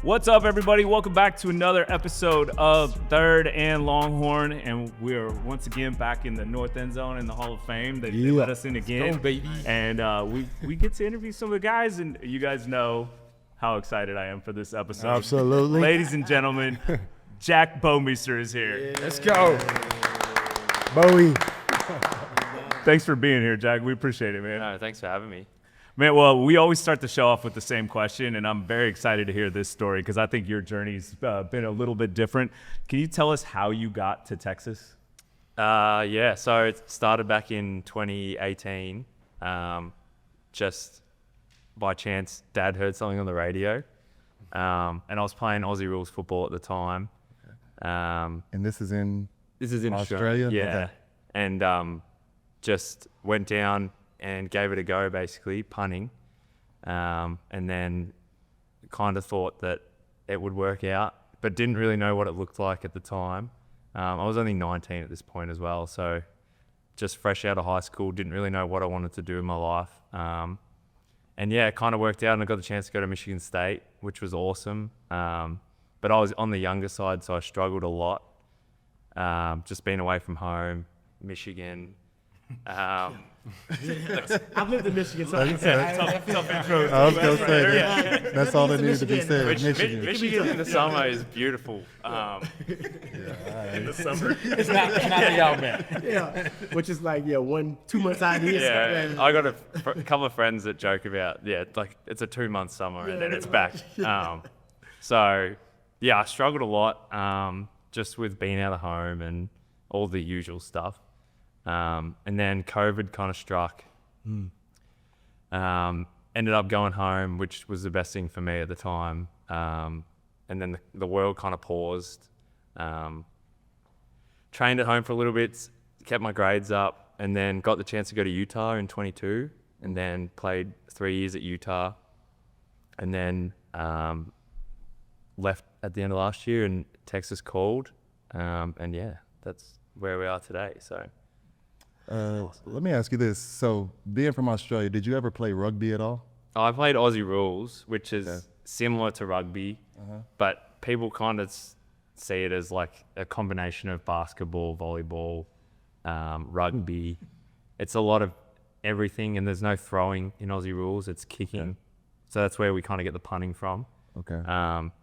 What's up, everybody? Welcome back to another episode of Third and Longhorn, and we're once again back in the North End Zone in the Hall of Fame. They let us in again, go, baby. And we get to interview some of the guys, and you guys know how excited I am for this episode. Absolutely. Ladies and gentlemen, Jack Bouwmeester is here. Yeah. Let's go. Bowie. Thanks for being here, Jack. We appreciate it, man. No, thanks for having me. Man, well, we always start the show off with the same question, and I'm very excited to hear this story because I think your journey's been a little bit different. Can you tell us how you got to Texas? Yeah, so it started back in 2018. Just by chance, Dad heard something on the radio, and I was playing Aussie Rules football at the time. And this is in Australia? Yeah. Okay. And just went down and gave it a go, basically, punting. And then kind of thought that it would work out, but didn't really know what it looked like at the time. I was only 19 at this point as well, so just fresh out of high school, didn't really know what I wanted to do in my life. And yeah, it kind of worked out, and I got the chance to go to Michigan State, which was awesome. But I was on the younger side, so I struggled a lot. Just being away from home, Michigan. I've lived in Michigan, so I can Tough intro. I was going to say, that's all that needed to be said. Michigan in the summer is beautiful. In the summer. It's not the Outback. yeah, which is like 1-2 months out here. Yeah, I got a couple of friends that joke about, like it's a 2-month summer and then it's back. So yeah, I struggled a lot just with being out of home and all the usual stuff. And then COVID kind of struck. Ended up going home, which was the best thing for me at the time. And then the world kind of paused. Trained at home for a little bit, kept my grades up, and then got the chance to go to Utah in 22, and then played 3 years at Utah, and then left at the end of last year, and Texas called. And yeah, that's where we are today. So. Let me ask you this. So, being from Australia, did you ever play rugby at all? I played Aussie Rules, which is similar to rugby, but people kind of see it as like a combination of basketball, volleyball, rugby. It's a lot of everything, and there's no throwing in Aussie Rules. It's kicking. So that's where we kind of get the punting from. Okay.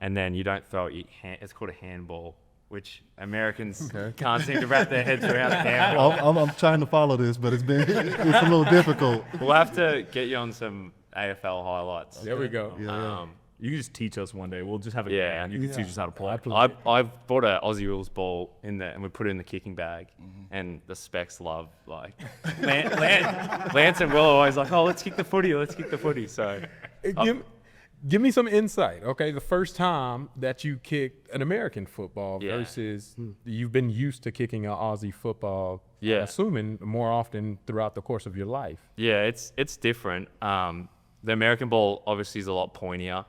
And then you don't throw it. It's called a handball, which Americans can't seem to wrap their heads around. Handball. I'm trying to follow this, but it's a little difficult. We'll have to get you on some AFL highlights. There we go. You can just teach us one day. We'll just have a game. You can teach us how to play. I bought a Aussie Rules ball in there, and we put it in the kicking bag. And the specs love, like, Lance and Will are always like, let's kick the footy. So, Give me some insight, okay? The first time that you kicked an American football versus you've been used to kicking an Aussie football, assuming more often throughout the course of your life. Yeah, it's different. The American ball obviously is a lot pointier,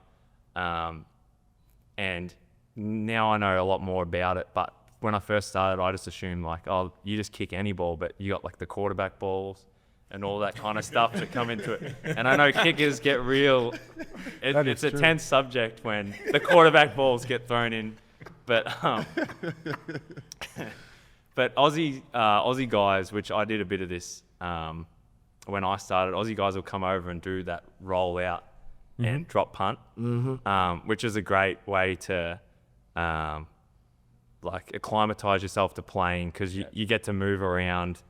and now I know a lot more about it. But when I first started, I just assumed like, you just kick any ball, but you got like the quarterback balls and all that kind of stuff to come into it. And I know kickers get real. It's a tense subject when the quarterback balls get thrown in. But but Aussie guys, which I did a bit of this when I started, Aussie guys will come over and do that roll out and drop punt, which is a great way to like acclimatize yourself to playing because you get to move around.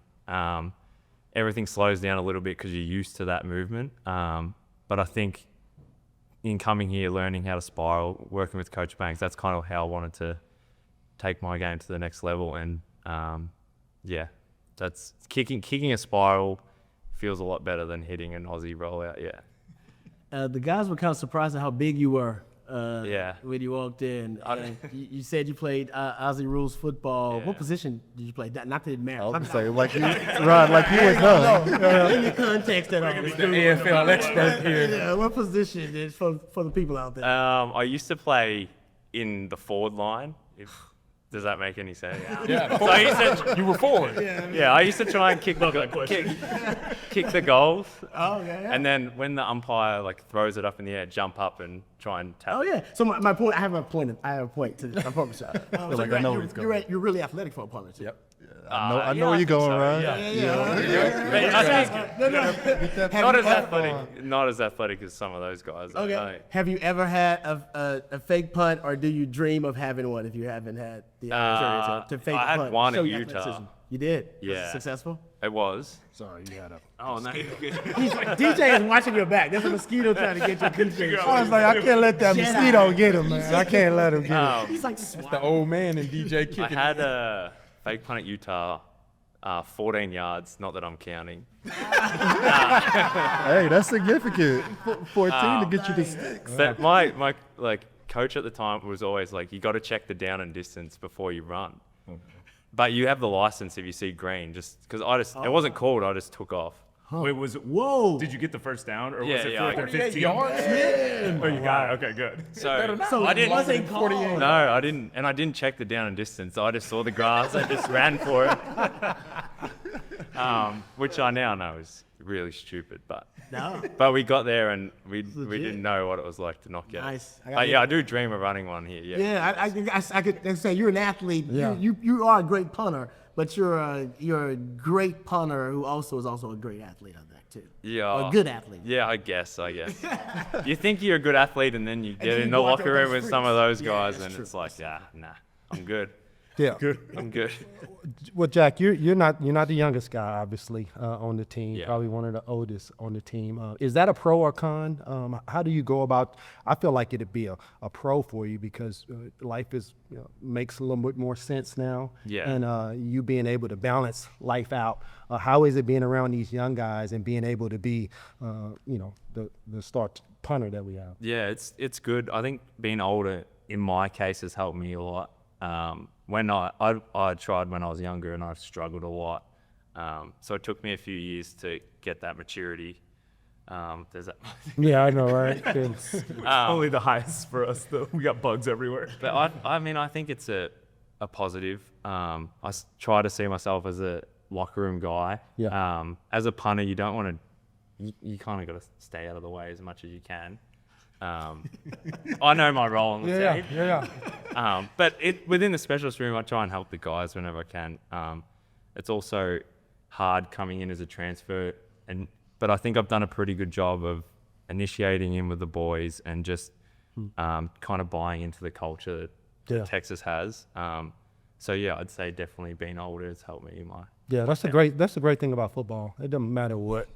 Everything slows down a little bit because you're used to that movement. But I think in coming here, learning how to spiral, working with Coach Banks, that's kind of how I wanted to take my game to the next level. And that's kicking a spiral feels a lot better than hitting an Aussie rollout. The guys were kind of surprised at how big you were. When you walked in, you said you played Aussie Rules football. What position did you play? Not that it matters. I was going to say, like you would know. In the context at all. The AFL expert here. Yeah, what position is for the people out there? I used to play in the forward line. Does that make any sense? Yeah. So he said, You were forward. yeah, I used to try and kick the goals. Oh, yeah. And then when the umpire like throws it up in the air, jump up and try and tap. Oh yeah. So my point, I have a point to my point. So like I know where it's going. you're really athletic for a punter too. Yep. I know where you're going, Ryan. Not as athletic as some of those guys. Okay. Have you ever had a fake punt, or do you dream of having one if you haven't had the opportunity to fake I had punt? one Show at your Utah. athleticism. You did? Was Yeah. it successful? It was. Sorry, you had a. Oh no. DJ is watching your back. There's a mosquito trying to get your concentration. I was like, I can't let that mosquito get him, man. I can't let him get him. He's like, The old man and DJ I kicking. had a fake punt at Utah, 14 yards. Not that I'm counting. Hey, that's significant. 14 to get you to 6. But my like coach at the time was always like, you got to check the down and distance before you run. But you have the license if you see green, just because it wasn't called. I just took off. Wait, was it? whoa. Did you get the first down, or Yeah, was it yeah, for I like got a 15 yards? Oh, you got it. Okay, good. So So I didn't. wasn't called. No, I didn't, and I didn't check the down and distance. I just saw the grass. I just ran for it, which I now know is really stupid. But we got there and we didn't know what it was like to not get Nice. it. But yeah, I do dream of running one here. Yeah. Yeah, I could say you're an athlete. Yeah. You are a great punter, but you're a great punter who also is also a great athlete, I think too. Yeah. A good athlete. Yeah, I guess. You think you're a good athlete, and then you get then in you the go out locker there room on with those some of those streets. Yeah, guys, that's and true. it's like, nah, I'm good. Yeah. I'm good. Well, Jack, you're not the youngest guy, obviously, on the team. Yeah. Probably one of the oldest on the team. Is that a pro or con? How do you go about? I feel like it'd be a pro for you because life makes a little bit more sense now. Yeah. And you being able to balance life out. How is it being around these young guys and being able to be, the start punter that we have? Yeah, it's good. I think being older in my case has helped me a lot. When I tried when I was younger and I struggled a lot. So it took me a few years to get that maturity. There's that. Yeah, I know, right? Only the highest for us, though. We got bugs everywhere. But I think it's a positive. Try to see myself as a locker room guy. Yeah. As a punter, you don't want to. You kind of got to stay out of the way as much as you can. I know my role on the team. Yeah. But within the specialist room, I try and help the guys whenever I can. It's also hard coming in as a transfer, but I think I've done a pretty good job of initiating in with the boys and just kind of buying into the culture that Texas has. So yeah, I'd say definitely being older has helped me in my. Yeah, that's the great thing about football. It doesn't matter what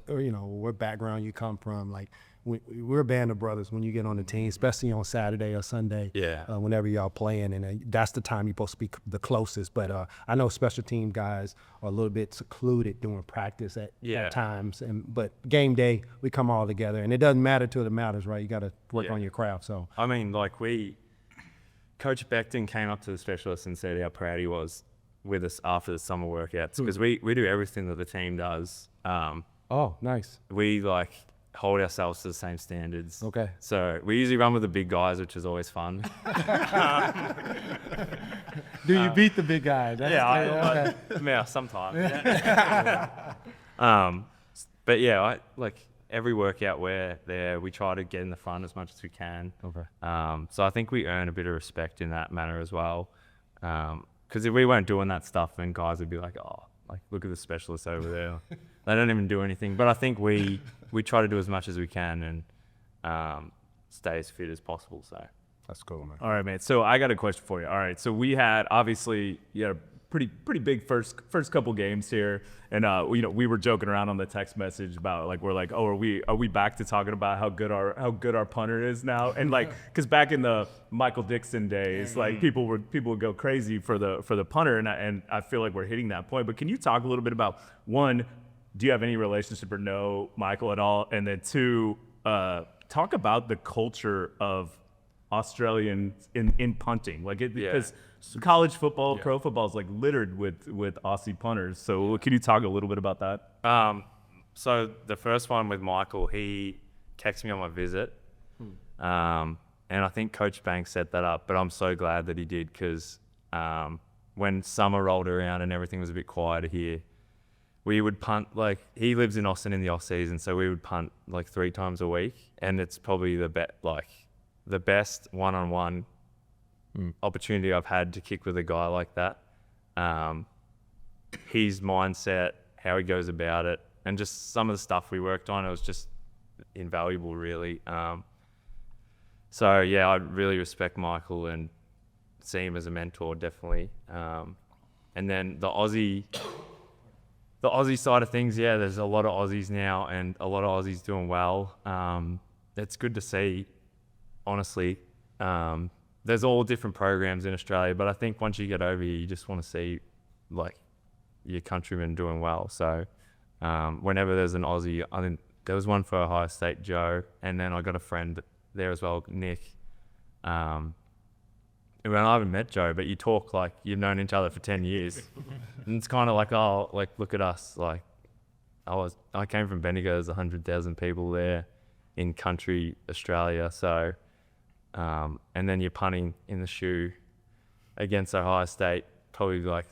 background you come from. Like we're a band of brothers when you get on the team, especially on Saturday or Sunday. Yeah. Whenever y'all playing, and that's the time you're supposed to be the closest. But I know special team guys are a little bit secluded during practice at times. But game day, we come all together, and it doesn't matter till it matters, right? You got to work on your craft. So I mean, Coach Beckton came up to the specialist and said how proud he was with us after the summer workouts because we do everything that the team does. oh, nice. We hold ourselves to the same standards. Okay. So we usually run with the big guys, which is always fun. Do you beat the big guy? Yeah, sometimes. But yeah, every workout we're there, we try to get in the front as much as we can. Okay. So I think we earn a bit of respect in that manner as well. Because if we weren't doing that stuff, then guys would be like, look at the specialists over there. They don't even do anything. But I think we try to do as much as we can and stay as fit as possible. So That's cool, man. All right, mate. So I got a question for you. All right. So we had obviously a pretty big first couple games here, and we were joking around on the text message about we're like, oh, are we back to talking about how good our punter is now? And because back in the Michael Dickson days, people would go crazy for the punter, and I feel like we're hitting that point. But can you talk a little bit about, one, do you have any relationship or know Michael at all, and then two, talk about the culture of Australian in punting, because college football, pro football is littered with Aussie punters. So can you talk a little bit about that? So the first one with Michael, he texted me on my visit, and I think Coach Banks set that up. But I'm so glad that he did because when summer rolled around and everything was a bit quieter here, we would punt, like, he lives in Austin in the off season, so we would punt like 3 times a week, and it's probably the best one-on-one opportunity I've had to kick with a guy like that. His mindset, how he goes about it, and just some of the stuff we worked on, it was just invaluable, really. So yeah, I really respect Michael and see him as a mentor, definitely. And then the Aussie side of things, yeah, there's a lot of Aussies now and a lot of Aussies doing well. It's good to see, honestly. There's all different programs in Australia, but I think once you get over here, you just want to see like your countrymen doing well. So whenever there's an Aussie, I think there was one for Ohio State, Joe, and then I got a friend there as well, Nick. Well, I haven't met Joe, but you talk like you've known each other for 10 years. And it's kind of like, oh, like, look at us. Like, I came from Bendigo, there's 100,000 people there in country Australia. So, and then you're punting in the shoe against Ohio State, probably like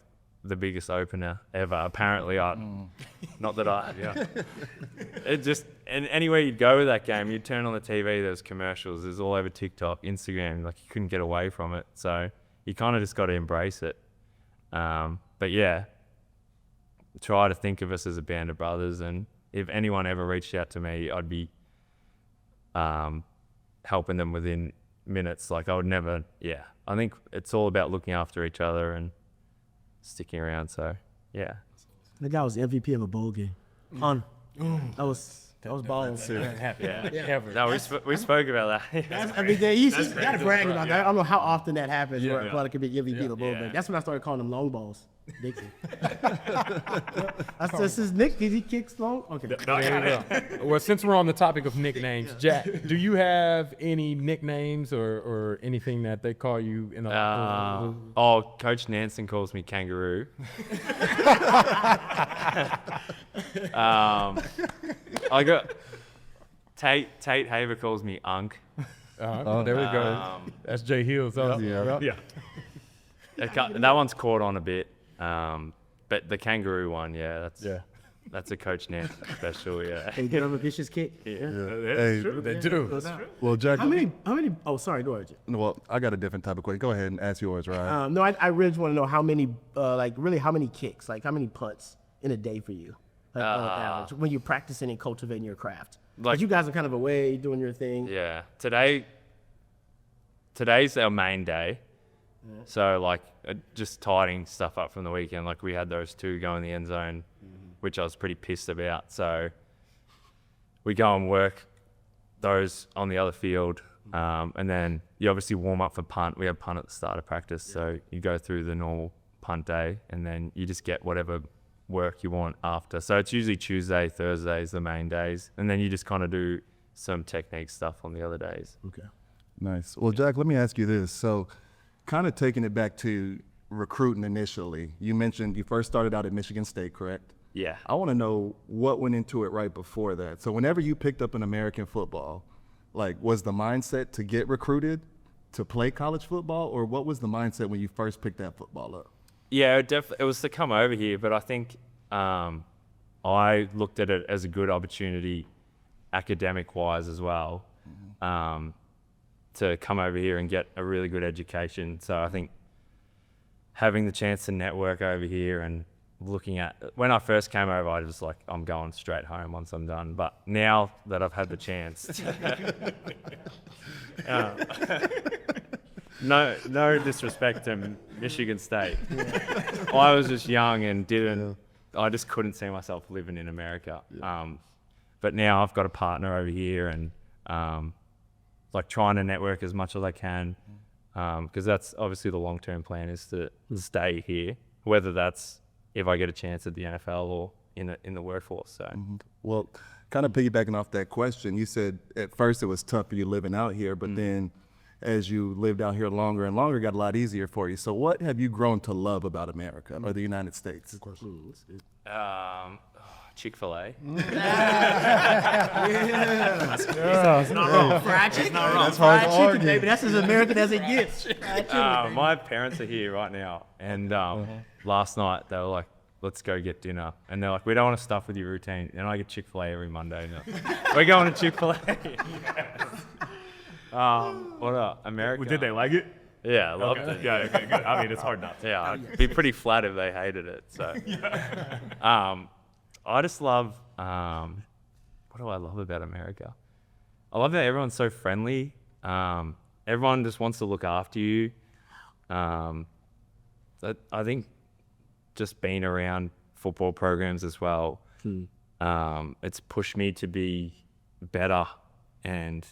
the biggest opener ever. Apparently, not that I, yeah. It just, and anywhere you'd go with that game, you'd turn on the TV, there's commercials, there's all over TikTok, Instagram, like you couldn't get away from it. So you kind of just got to embrace it. But yeah, try to think of us as a band of brothers. And if anyone ever reached out to me, I'd be helping them within minutes. Like I would never, yeah. I think it's all about looking after each other and sticking around. So yeah. The guy was the MVP of a bowl game. That was balling. Yeah. No, we spoke about that. That's every day. You got to brag about that. I don't know how often that happens. Where a player could be MVP of a bowl game. That's when I started calling them long balls. Dickson. This is Nick. Did he kick long? Okay. Well, since we're on the topic of nicknames, Jack, do you have any nicknames or anything that they call you in the Coach Nansen calls me Kangaroo. I got Tate Haver calls me Unk. There we go. That's Jay Hills. Yeah. That one's caught on a bit. But the Kangaroo one, that's a Coach Nansen special, yeah. And get him a vicious kick. They do. Well, Jack. How many? Oh, sorry, go ahead. Well, I got a different type of question. Go ahead and ask yours, right? No, I really just want to know how many, how many kicks, like how many punts in a day for you, on average, when you're practicing and cultivating your craft. Like you guys are kind of away doing your thing. Yeah. Today's our main day. Yeah. So like just tidying stuff up from the weekend. Like we had those 2 go in the end zone, which I was pretty pissed about. So we go and work those on the other field. And then you obviously warm up for punt. We have punt at the start of practice. So you go through the normal punt day and then you just get whatever work you want after. So it's usually Tuesday, Thursdays, the main days. And then you just kind of do some technique stuff on the other days. Okay. Nice. Well, Jack, let me ask you this. So kind of taking it back to recruiting initially, you mentioned you first started out at Michigan State, correct? Yeah. I want to know what went into it right before that. So whenever you picked up an American football, like was the mindset to get recruited to play college football, or what was the mindset when you first picked that football up? Yeah, it was to come over here, but I think I looked at it as a good opportunity academic-wise as well, to come over here and get a really good education. So I think having the chance to network over here and looking at, when I first came over, I was like, I'm going straight home once I'm done. But now that I've had the chance, no disrespect to Michigan State. I was just young and I just couldn't see myself living in America. But now I've got a partner over here and like trying to network as much as I can, because that's obviously the long-term plan is to stay here, whether that's if I get a chance at the NFL or in the workforce. So, Well, kind of piggybacking off that question, you said at first it was tough for you living out here, but then as you lived out here longer and longer, it got a lot easier for you. So what have you grown to love about America or the United States? Chick-fil-A. It's not wrong. Fried chicken. That's hard to Fried chicken, argue. baby. That's as American as it gets. Fried chicken, My parents are here right now, and last night they were like, let's go get dinner. And they're like, we don't want to stuff with your routine. And I get Chick-fil-A every Monday. And they're like, we're going to Chick-fil-A. What up, America? Did they like it? Yeah, I loved it. Yeah, okay, good. I mean, it's hard not to. Yeah, I'd be pretty flat if they hated it. So, I just love, what do I love about America? I love that everyone's so friendly. Everyone just wants to look after you. I think just being around football programs as well, it's pushed me to be better and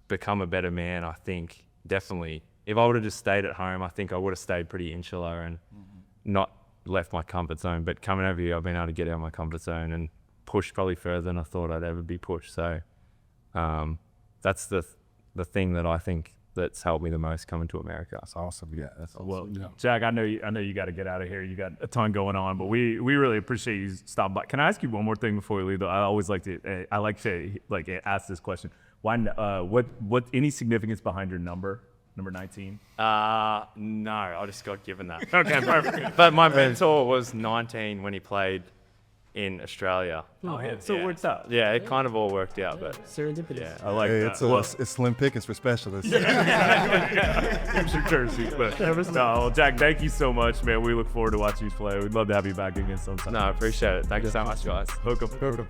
become a better man, I think, definitely. If I would have just stayed at home, I think I would have stayed pretty insular and not left my comfort zone. But coming over here, I've been able to get out of my comfort zone and push probably further than I thought I'd ever be pushed. So that's the thing that I think that's helped me the most coming to America. That's awesome. Yeah, that's awesome. Well, Jack, I know you got to get out of here. You got a ton going on, but we really appreciate you stopping by. Can I ask you one more thing before we leave? Though I always like to ask this question. Why? What? Any significance behind your number 19? No, I just got given that. Okay, perfect. But my mentor was 19 when he played in Australia. Oh, yeah. So it works out. Yeah, it kind of all worked out, but Serendipitous. yeah. I like that. It's slim pickings for specialists. Extra jerseys, but no, Jack, thank you so much, man. We look forward to watching you play. We'd love to have you back again sometime. No, I appreciate it. Thank you so much, guys. Hook 'em.